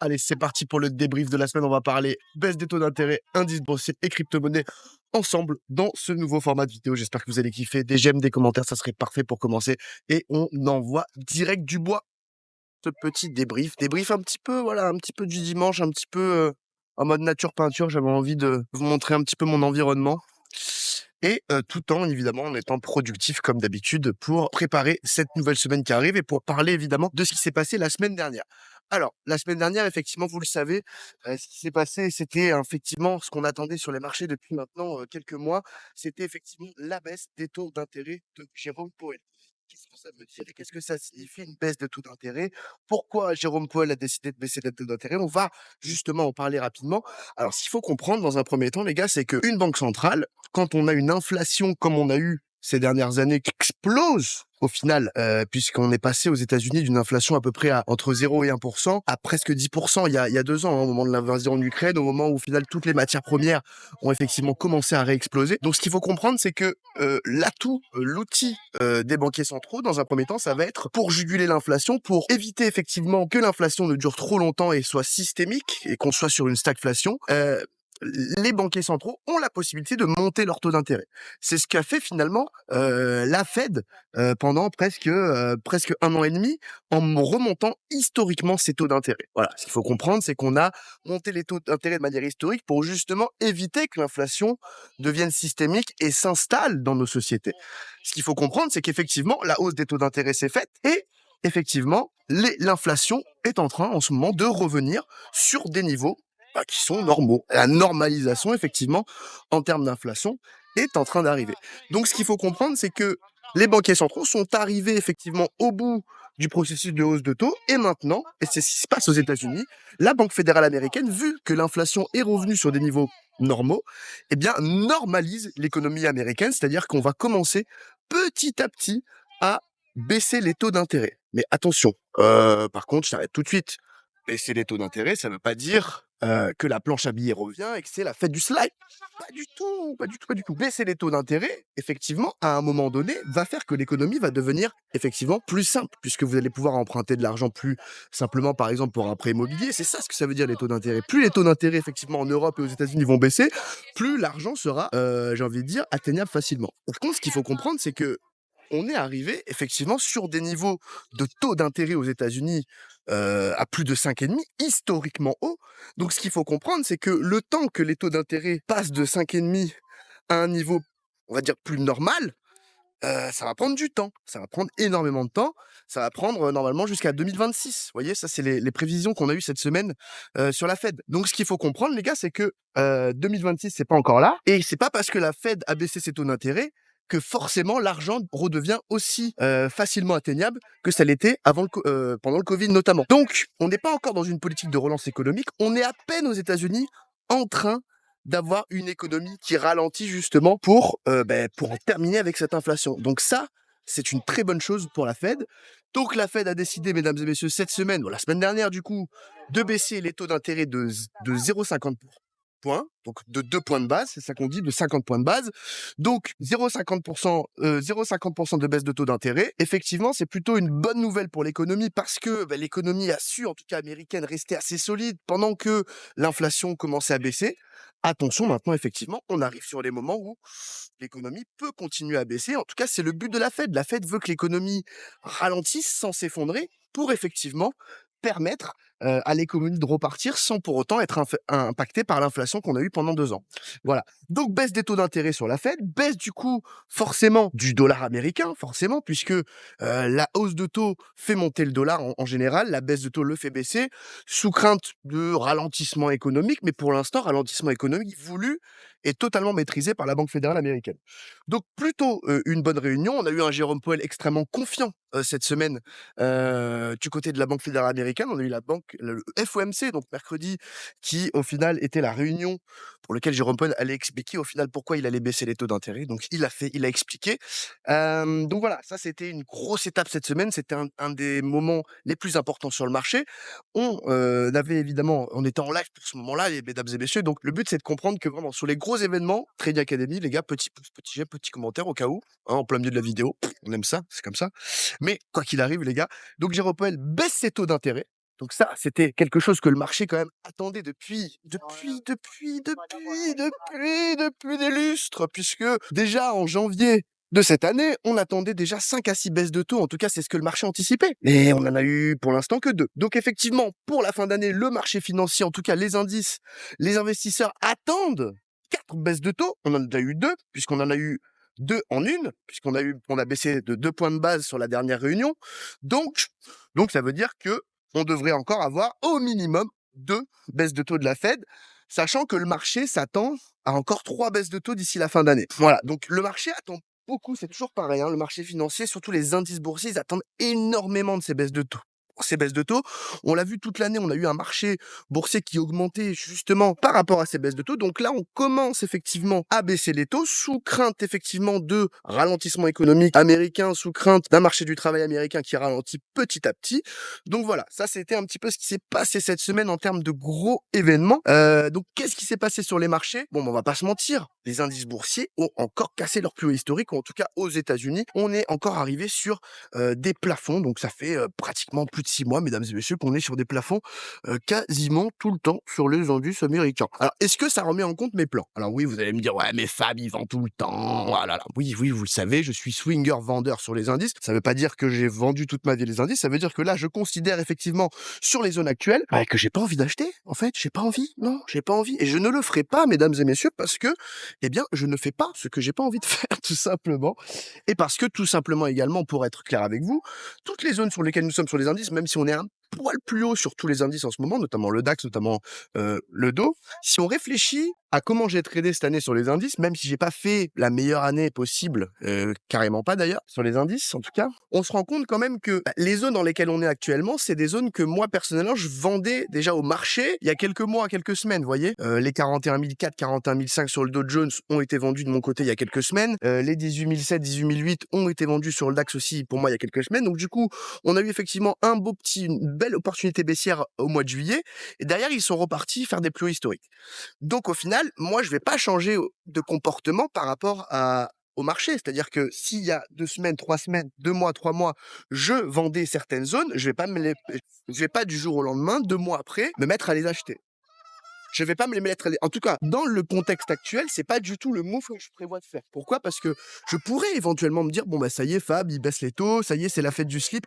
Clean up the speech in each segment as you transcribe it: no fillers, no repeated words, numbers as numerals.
Allez, c'est parti pour le débrief de la semaine. On va parler baisse des taux d'intérêt, indice boursier et crypto-monnaie ensemble dans ce nouveau format de vidéo. J'espère que vous allez kiffer. Des j'aime, des commentaires, ça serait parfait pour commencer. Et on envoie direct du bois ce petit débrief. Débrief un petit peu, voilà, un petit peu du dimanche, un petit peu en mode nature peinture. J'avais envie de vous montrer un petit peu mon environnement. Et tout en, évidemment, en étant productif comme d'habitude pour préparer cette nouvelle semaine qui arrive et pour parler évidemment de ce qui s'est passé la semaine dernière. Alors, la semaine dernière, effectivement, vous le savez, ce qui s'est passé, c'était effectivement ce qu'on attendait sur les marchés depuis maintenant quelques mois. C'était effectivement la baisse des taux d'intérêt de Jérôme Powell. Qu'est-ce que ça veut dire et qu'est-ce que ça signifie une baisse de taux d'intérêt? Pourquoi Jérôme Powell a décidé de baisser les taux d'intérêt? On va justement en parler rapidement. Alors, ce qu'il faut comprendre dans un premier temps, les gars, c'est qu'une banque centrale, quand on a une inflation comme on a eu ces dernières années qui explose au final, puisqu'on est passé aux États-Unis d'une inflation à peu près à entre 0 et 1% à presque 10% il y a 2 ans, hein, au moment de l'invasion de l'Ukraine, au moment où au final toutes les matières premières ont effectivement commencé à réexploser. Donc ce qu'il faut comprendre, c'est que l'outil des banquiers centraux, dans un premier temps, ça va être pour juguler l'inflation, pour éviter effectivement que l'inflation ne dure trop longtemps et soit systémique et qu'on soit sur une stagflation. Les banquiers centraux ont la possibilité de monter leur taux d'intérêt. C'est ce qu'a fait finalement la Fed pendant presque 1 an et demi en remontant historiquement ses taux d'intérêt. Voilà, ce qu'il faut comprendre, c'est qu'on a monté les taux d'intérêt de manière historique pour justement éviter que l'inflation devienne systémique et s'installe dans nos sociétés. Ce qu'il faut comprendre, c'est qu'effectivement, la hausse des taux d'intérêt s'est faite et effectivement, l'inflation est en train en ce moment de revenir sur des niveaux qui sont normaux. La normalisation, effectivement, en termes d'inflation, est en train d'arriver. Donc, ce qu'il faut comprendre, c'est que les banquiers centraux sont arrivés effectivement au bout du processus de hausse de taux et maintenant, et c'est ce qui se passe aux États-Unis, la Banque fédérale américaine, vu que l'inflation est revenue sur des niveaux normaux, eh bien, normalise l'économie américaine, c'est-à-dire qu'on va commencer petit à petit à baisser les taux d'intérêt. Mais attention, par contre, je t'arrête tout de suite. Baisser les taux d'intérêt, ça veut pas dire que la planche à billets revient et que c'est la fête du slide. Pas du tout, pas du tout, pas du tout. Baisser les taux d'intérêt, effectivement, à un moment donné, va faire que l'économie va devenir effectivement plus simple, puisque vous allez pouvoir emprunter de l'argent plus simplement, par exemple, pour un prêt immobilier. C'est ça ce que ça veut dire les taux d'intérêt. Plus les taux d'intérêt, effectivement, en Europe et aux États-Unis vont baisser, plus l'argent sera, j'ai envie de dire, atteignable facilement. Par contre, ce qu'il faut comprendre, c'est que on est arrivé effectivement sur des niveaux de taux d'intérêt aux États-Unis à plus de 5,5, historiquement haut. Donc ce qu'il faut comprendre, c'est que le temps que les taux d'intérêt passent de 5,5 à un niveau, on va dire, plus normal, ça va prendre du temps. Ça va prendre énormément de temps. Ça va prendre normalement jusqu'à 2026. Vous voyez, ça, c'est les prévisions qu'on a eues cette semaine sur la Fed. Donc ce qu'il faut comprendre, les gars, c'est que 2026, c'est pas encore là. Et c'est pas parce que la Fed a baissé ses taux d'intérêt que forcément l'argent redevient aussi facilement atteignable que ça l'était pendant le Covid notamment. Donc, on n'est pas encore dans une politique de relance économique. On est à peine aux États-Unis en train d'avoir une économie qui ralentit justement pour en terminer avec cette inflation. Donc ça, c'est une très bonne chose pour la Fed. Donc la Fed a décidé, mesdames et messieurs, cette semaine, ou la semaine dernière du coup, de baisser les taux d'intérêt de 0,50 points, donc de 2 points de base, c'est ça qu'on dit, de 50 points de base. Donc 0,50% de baisse de taux d'intérêt. Effectivement, c'est plutôt une bonne nouvelle pour l'économie parce que l'économie a su, en tout cas américaine, rester assez solide pendant que l'inflation commençait à baisser. Attention, maintenant, effectivement, on arrive sur les moments où l'économie peut continuer à baisser. En tout cas, c'est le but de la Fed. La Fed veut que l'économie ralentisse sans s'effondrer pour effectivement permettre à l'économie de repartir sans pour autant être impactée par l'inflation qu'on a eue pendant 2 ans. Voilà. Donc, baisse des taux d'intérêt sur la Fed, baisse du coup forcément du dollar américain, forcément, puisque la hausse de taux fait monter le dollar en général, la baisse de taux le fait baisser, sous crainte de ralentissement économique, mais pour l'instant, ralentissement économique voulu et totalement maîtrisé par la Banque fédérale américaine. Donc plutôt une bonne réunion. On a eu un Jérôme Powell extrêmement confiant cette semaine du côté de la Banque fédérale américaine. On a eu le FOMC, donc mercredi, qui au final était la réunion pour laquelle Jérôme Powell allait expliquer au final pourquoi il allait baisser les taux d'intérêt. Donc il a expliqué. Donc voilà, ça c'était une grosse étape cette semaine. C'était un des moments les plus importants sur le marché. On était en live pour ce moment-là, les mesdames et messieurs. Donc le but c'est de comprendre que vraiment sur les gros événements, Trading Academy, les gars, petit pouce, petit j'aime, petit commentaire au cas où, hein, en plein milieu de la vidéo. On aime ça, c'est comme ça. Mais quoi qu'il arrive, les gars, donc Jérôme Powell baisse ses taux d'intérêt. Donc ça, c'était quelque chose que le marché quand même attendait depuis des lustres, puisque déjà en janvier de cette année, on attendait déjà 5 à 6 baisses de taux. En tout cas, c'est ce que le marché anticipait. Et on en a eu pour l'instant que 2. Donc effectivement, pour la fin d'année, le marché financier, en tout cas les indices, les investisseurs attendent 4 baisses de taux. On en a eu 2, puisqu'on en a eu 2 en une, on a baissé de 2 points de base sur la dernière réunion. Donc, donc ça veut dire que on devrait encore avoir au minimum 2 baisses de taux de la Fed, sachant que le marché s'attend à encore 3 baisses de taux d'ici la fin d'année. Voilà, donc le marché attend beaucoup, c'est toujours pareil, hein, le marché financier, surtout les indices boursiers, ils attendent énormément de ces baisses de taux. Ces baisses de taux, on l'a vu toute l'année, on a eu un marché boursier qui augmentait justement par rapport à ces baisses de taux. Donc là, on commence effectivement à baisser les taux sous crainte effectivement de ralentissement économique américain, sous crainte d'un marché du travail américain qui ralentit petit à petit. Donc voilà, ça c'était un petit peu ce qui s'est passé cette semaine en termes de gros événements. Donc qu'est-ce qui s'est passé sur les marchés? Bon, on va pas se mentir, les indices boursiers ont encore cassé leur plus haut historique, ou en tout cas aux États-Unis, on est encore arrivé sur des plafonds. Donc ça fait pratiquement plus de 6 mois, mesdames et messieurs, qu'on est sur des plafonds quasiment tout le temps sur les indices américains. Alors, est-ce que ça remet en compte mes plans? Alors oui, vous allez me dire, ouais, mais Fab, il vend tout le temps. Oh là là. Oui, oui, vous le savez, je suis swinger vendeur sur les indices. Ça veut pas dire que j'ai vendu toute ma vie les indices. Ça veut dire que là, je considère effectivement sur les zones actuelles que j'ai pas envie d'acheter. En fait, j'ai pas envie. Non, j'ai pas envie. Et je ne le ferai pas, mesdames et messieurs, parce que, eh bien, je ne fais pas ce que j'ai pas envie de faire, tout simplement. Et parce que, tout simplement également, pour être clair avec vous, toutes les zones sur lesquelles nous sommes sur les indices, même si on est un poil plus haut sur tous les indices en ce moment, notamment le DAX, notamment le DO, si on réfléchit à comment j'ai tradé cette année sur les indices, même si j'ai pas fait la meilleure année possible, carrément pas d'ailleurs, sur les indices en tout cas, on se rend compte quand même que les zones dans lesquelles on est actuellement, c'est des zones que moi personnellement je vendais déjà au marché il y a quelques mois, quelques semaines, vous voyez. Les 41 400, 41 500 sur le Dow Jones ont été vendus de mon côté il y a quelques semaines. Les 18 700, 18 800 ont été vendus sur le DAX aussi pour moi il y a quelques semaines. Donc du coup, on a eu effectivement une belle opportunité baissière au mois de juillet. Et derrière, ils sont repartis faire des plus hauts historiques. Donc au final, moi, je vais pas changer de comportement par rapport au marché. C'est-à-dire que s'il y a 2 semaines, 3 semaines, 2 mois, 3 mois, je vendais certaines zones, je vais pas du jour au lendemain, 2 mois après, me mettre à les acheter. Je vais pas me les mettre en tout cas, dans le contexte actuel, c'est pas du tout le move que je prévois de faire. Pourquoi? Parce que je pourrais éventuellement me dire: «Bon, bah, ça y est, Fab, il baisse les taux, ça y est, c'est la fête du slip,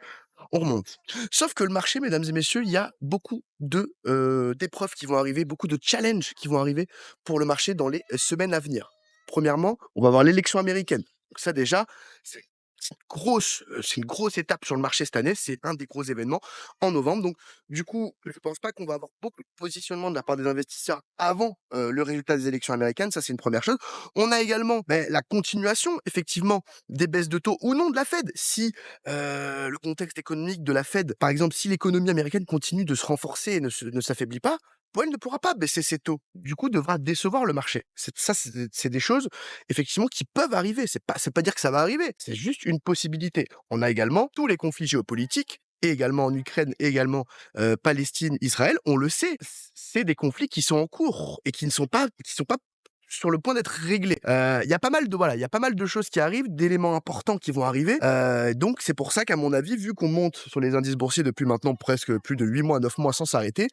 on remonte». Sauf que le marché, mesdames et messieurs, il y a beaucoup d'épreuves qui vont arriver, beaucoup de challenges qui vont arriver pour le marché dans les semaines à venir. Premièrement, on va avoir l'élection américaine. Donc ça déjà, c'est c'est une grosse étape sur le marché cette année. C'est un des gros événements en novembre. Donc, du coup, je pense pas qu'on va avoir beaucoup de positionnement de la part des investisseurs avant le résultat des élections américaines. Ça, c'est une première chose. On a également la continuation, effectivement, des baisses de taux ou non de la Fed. Si le contexte économique de la Fed, par exemple, si l'économie américaine continue de se renforcer et ne s'affaiblit pas, Powell ne pourra pas baisser ses taux. Du coup, devra décevoir le marché. C'est des choses effectivement qui peuvent arriver. C'est pas dire que ça va arriver, c'est juste une possibilité. On a également tous les conflits géopolitiques et également en Ukraine et également Palestine, Israël, on le sait, c'est des conflits qui sont en cours et qui sont pas sur le point d'être réglés. Il y a pas mal de voilà, il y a pas mal de choses qui arrivent, d'éléments importants qui vont arriver. Donc c'est pour ça qu'à mon avis, vu qu'on monte sur les indices boursiers depuis maintenant presque plus de 8 mois, 9 mois sans s'arrêter,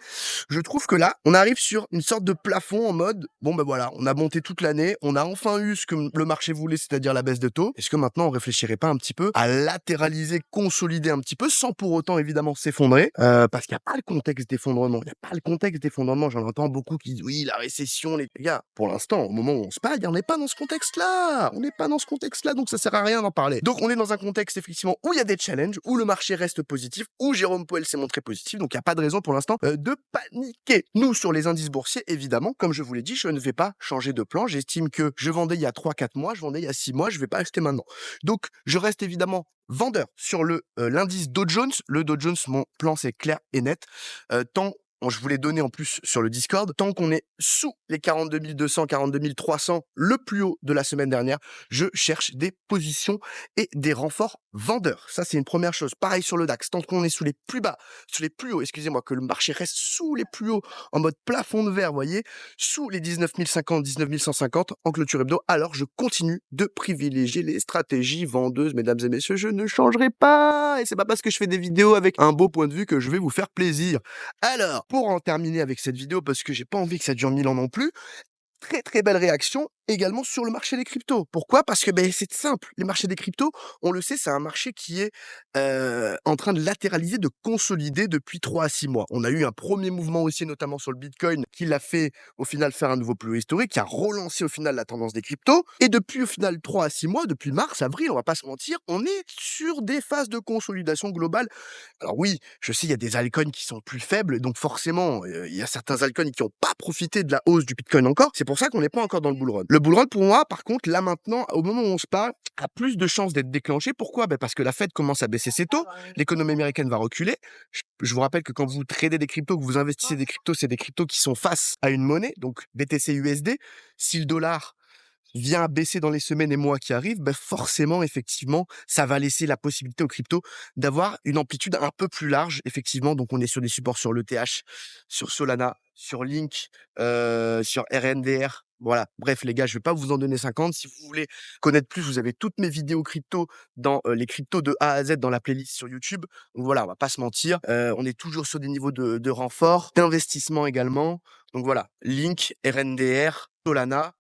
je trouve que là, on arrive sur une sorte de plafond en mode, bon ben voilà, on a monté toute l'année, on a enfin eu ce que le marché voulait, c'est-à-dire la baisse de taux. Est-ce que maintenant on réfléchirait pas un petit peu à latéraliser, consolider un petit peu, sans pour autant évidemment s'effondrer, parce qu'il n'y a pas le contexte d'effondrement. Il n'y a pas le contexte d'effondrement. J'en entends beaucoup qui disent oui, la récession, les gars. Pour l'instant, au moment où on se parle, on n'est pas dans ce contexte-là. On n'est pas dans ce contexte-là, donc ça sert à rien d'en parler. Donc on est dans un contexte effectivement où il y a des challenges, où le marché reste positif, où Jérôme Powell s'est montré positif. Donc il n'y a pas de raison pour l'instant de paniquer. Nous, sur les indices boursiers, évidemment, comme je vous l'ai dit, je ne vais pas changer de plan. J'estime que je vendais il y a 3-4 mois, je vendais il y a 6 mois, je ne vais pas acheter maintenant. Donc je reste évidemment vendeur sur l'indice Dow Jones. Le Dow Jones, mon plan c'est clair et net. Tant je vous l'ai donné en plus sur le Discord. Tant qu'on est sous les 42 200, 42 300, le plus haut de la semaine dernière, je cherche des positions et des renforts vendeurs. Ça, c'est une première chose. Pareil sur le DAX. Tant qu'on est sous les plus bas, sous les plus hauts, excusez-moi, que le marché reste sous les plus hauts en mode plafond de verre, vous voyez, sous les 19 050, 19 150 en clôture hebdo, alors je continue de privilégier les stratégies vendeuses, mesdames et messieurs, je ne changerai pas. Et c'est pas parce que je fais des vidéos avec un beau point de vue que je vais vous faire plaisir. Alors, pour en terminer avec cette vidéo, parce que j'ai pas envie que ça dure 1000 ans non plus, très très belle réaction également sur le marché des cryptos. Pourquoi? Parce que c'est simple, les marchés des cryptos, on le sait, c'est un marché qui est en train de latéraliser, de consolider depuis 3 à 6 mois. On a eu un premier mouvement aussi, notamment sur le Bitcoin, qui l'a fait au final faire un nouveau plus haut historique, qui a relancé au final la tendance des cryptos. Et depuis au final 3 à 6 mois, depuis mars, avril, on va pas se mentir, on est sur des phases de consolidation globale. Alors oui, je sais, il y a des altcoins qui sont plus faibles, donc forcément, il y a certains altcoins qui n'ont pas profité de la hausse du Bitcoin encore. C'est pour ça qu'on n'est pas encore dans le bull run. Le bull run, pour moi, par contre, là maintenant, au moment où on se parle, a plus de chances d'être déclenché. Pourquoi? Parce que la Fed commence à baisser ses taux, l'économie américaine va reculer. Je vous rappelle que quand vous tradez des cryptos, que vous investissez des cryptos, c'est des cryptos qui sont face à une monnaie, donc BTC USD. Si le dollar vient à baisser dans les semaines et mois qui arrivent, forcément, effectivement, ça va laisser la possibilité aux cryptos d'avoir une amplitude un peu plus large, effectivement. Donc, on est sur des supports sur l'ETH, sur Solana, sur Link, sur RNDR. Voilà. Bref, les gars, je vais pas vous en donner 50. Si vous voulez connaître plus, vous avez toutes mes vidéos crypto dans les cryptos de A à Z dans la playlist sur YouTube. Donc voilà, on va pas se mentir. On est toujours sur des niveaux de renfort, d'investissement également. Donc voilà, Link, RNDR, Solana,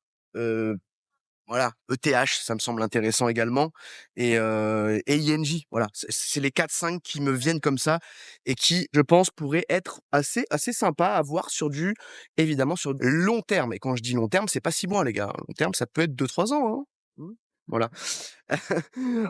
voilà, ETH, ça me semble intéressant également et INJ, voilà. C'est les 4-5 qui me viennent comme ça et qui, je pense, pourraient être assez sympas à voir évidemment, sur le long terme. Et quand je dis long terme, c'est pas 6 mois, les gars. Long terme, ça peut être 2-3 ans, hein. Voilà.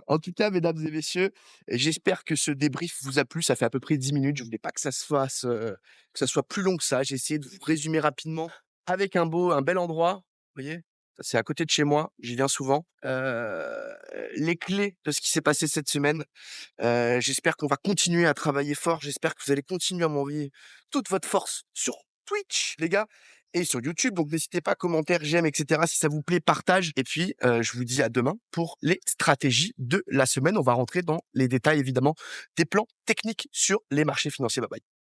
En tout cas, mesdames et messieurs, j'espère que ce débrief vous a plu. Ça fait à peu près 10 minutes. Je voulais pas que ça se fasse, que ça soit plus long que ça. J'ai essayé de vous résumer rapidement avec un bel endroit. Vous voyez? Ça, c'est à côté de chez moi. J'y viens souvent. Les clés de ce qui s'est passé cette semaine. J'espère qu'on va continuer à travailler fort. J'espère que vous allez continuer à m'envoyer toute votre force sur Twitch, les gars, et sur YouTube. Donc, n'hésitez pas, commentaires, j'aime, etc. Si ça vous plaît, partage. Et puis, je vous dis à demain pour les stratégies de la semaine. On va rentrer dans les détails, évidemment, des plans techniques sur les marchés financiers. Bye bye.